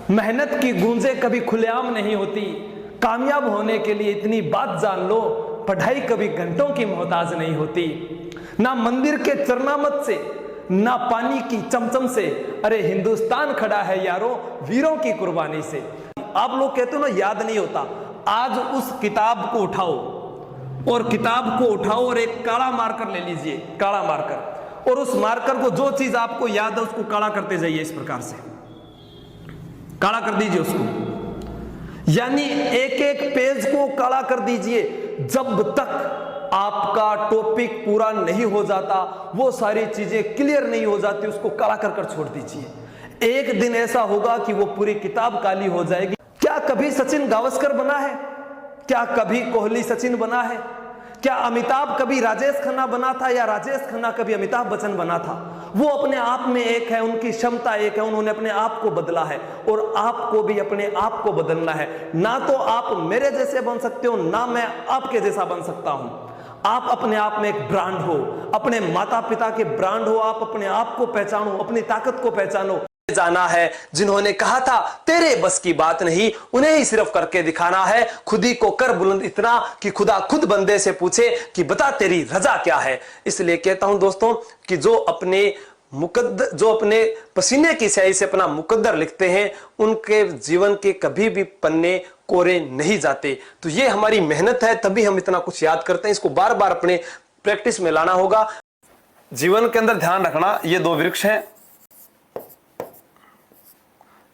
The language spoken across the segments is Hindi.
मेहनत की गूंजें कभी खुलेआम नहीं होती। कामयाब होने के लिए इतनी बात जान लो, पढ़ाई कभी घंटों की मोहताज नहीं होती। ना मंदिर के चरणामत से, ना पानी की चमचम से, अरे हिंदुस्तान खड़ा है यारो वीरों की कुर्बानी से। आप लोग कहते हो ना याद नहीं होता, आज उस किताब को उठाओ और किताब को उठाओ और एक काला मार्कर ले लीजिए, काला मार्कर, और उस मार्कर को जो चीज आपको याद है उसको काला करते जाइए। इस प्रकार से काला कर दीजिए उसको, यानी एक एक पेज को काला कर दीजिए। जब तक आपका टॉपिक पूरा नहीं हो जाता, वो सारी चीजें क्लियर नहीं हो जाती, उसको काला कर कर छोड़ दीजिए। एक दिन ऐसा होगा कि वो पूरी किताब काली हो जाएगी। क्या कभी सचिन गावस्कर बना है? क्या कभी कोहली सचिन बना है? क्या अमिताभ कभी राजेश खन्ना बना था, या राजेश खन्ना कभी अमिताभ बच्चन बना था? वो अपने आप में एक है, उनकी क्षमता एक है, उन्होंने अपने आप को बदला है और आपको भी अपने आप को बदलना है। ना तो आप मेरे जैसे बन सकते हो, ना मैं आपके जैसा बन सकता हूं। आप अपने आप में एक ब्रांड हो, अपने माता पिता के ब्रांड हो। आप अपने आप को पहचानो, अपनी ताकत को पहचानो। जाना है जिन्होंने कहा था तेरे बस की बात नहीं, उन्हें ही सिर्फ करके दिखाना है। खुद ही को कर बुलंद इतना कि खुदा खुद बंदे से पूछे कि बता तेरी रजा क्या है। इसलिए कहता हूं दोस्तों कि जो अपने पसीने की स्याही से अपना मुकद्दर लिखते हैं, उनके जीवन के कभी भी पन्ने कोरे नहीं जाते। तो ये हमारी मेहनत है, तभी हम इतना कुछ याद करते हैं। इसको बार बार अपने प्रैक्टिस में लाना होगा। जीवन के अंदर ध्यान रखना, ये दो वृक्ष हैं,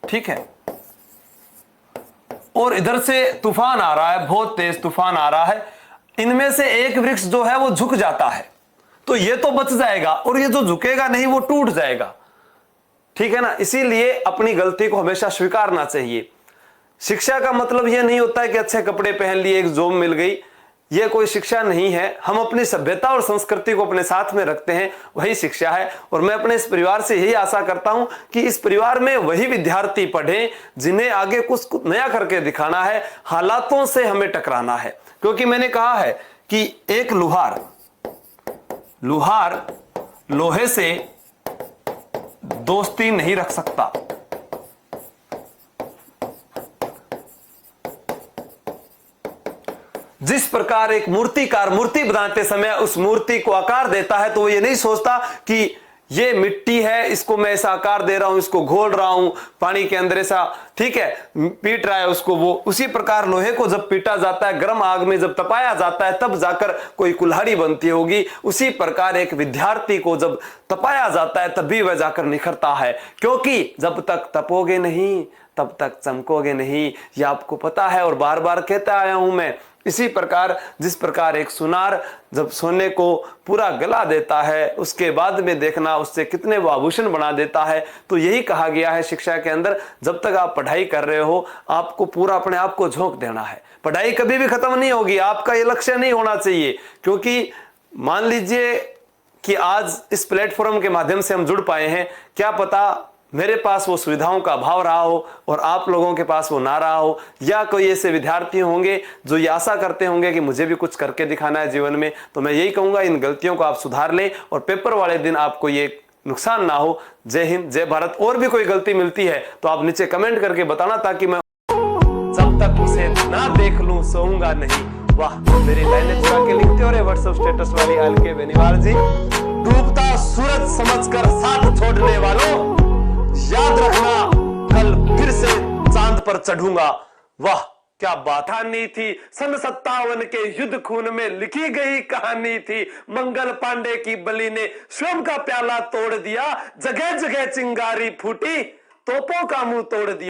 ठीक है, और इधर से तूफान आ रहा है, बहुत तेज तूफान आ रहा है। इनमें से एक वृक्ष जो है वो झुक जाता है, तो ये तो बच जाएगा, और ये जो झुकेगा नहीं वो टूट जाएगा, ठीक है ना। इसीलिए अपनी गलती को हमेशा स्वीकारना चाहिए। शिक्षा का मतलब यह नहीं होता है कि अच्छे कपड़े पहन लिए, एक जॉब मिल गई, यह कोई शिक्षा नहीं है। हम अपनी सभ्यता और संस्कृति को अपने साथ में रखते हैं, वही शिक्षा है। और मैं अपने इस परिवार से यही आशा करता हूं कि इस परिवार में वही विद्यार्थी पढ़ें जिन्हें आगे कुछ नया करके दिखाना है, हालातों से हमें टकराना है। क्योंकि मैंने कहा है कि एक लोहार लोहे से दोस्ती नहीं रख सकता। जिस प्रकार एक मूर्तिकार मूर्ति बनाते समय उस मूर्ति को आकार देता है, तो वो ये नहीं सोचता कि ये मिट्टी है, इसको मैं ऐसा आकार दे रहा हूं, इसको घोल रहा हूं पानी के अंदर, ऐसा, ठीक है, पीट रहा है उसको वो। उसी प्रकार लोहे को जब पीटा जाता है, गर्म आग में जब तपाया जाता है, तब जाकर कोई कुल्हाड़ी बनती होगी। उसी प्रकार एक विद्यार्थी को जब तपाया जाता है, तभी वह जाकर निखरता है। क्योंकि जब तक तपोगे नहीं तब तक चमकोगे नहीं, यह आपको पता है और बार बार कहता आया हूं मैं। इसी प्रकार जिस प्रकार एक सुनार जब सोने को पूरा गला देता है, उसके बाद में देखना उससे कितने वो आभूषण बना देता है। तो यही कहा गया है शिक्षा के अंदर, जब तक आप पढ़ाई कर रहे हो आपको पूरा अपने आप को झोंक देना है। पढ़ाई कभी भी खत्म नहीं होगी, आपका ये लक्ष्य नहीं होना चाहिए। क्योंकि मान लीजिए कि आज इस प्लेटफॉर्म के माध्यम से हम जुड़ पाए हैं, क्या पता मेरे पास वो सुविधाओं का अभाव रहा हो और आप लोगों के पास वो ना रहा हो, या कोई ऐसे विद्यार्थी होंगे जो ये आशा करते होंगे कि मुझे भी कुछ करके दिखाना है जीवन में। तो मैं यही कहूंगा, इन गलतियों को आप सुधार लें और पेपर वाले दिन आपको ये नुकसान ना हो। जय हिंद, जय भारत। और भी कोई गलती मिलती है तो आप नीचे कमेंट करके बताना, ताकि मैं जब तक उसे ना देख लूं सोऊंगा नहीं। वाह, मेरी लाइनें चुरा के लिखते हो रे व्हाट्सएप स्टेटस वाली अलके बेनीवाल जी। डूबता सूरज समझकर साथ छोड़ने वालों, याद रखना कल फिर से चांद पर चढ़ूंगा। वाह क्या बातानी थी, सन 57 के युद्ध खून में लिखी गई कहानी थी। मंगल पांडे की बलि ने स्वयं का प्याला तोड़ दिया, जगह जगह चिंगारी फूटी, तोपों का मुंह तोड़ दिया।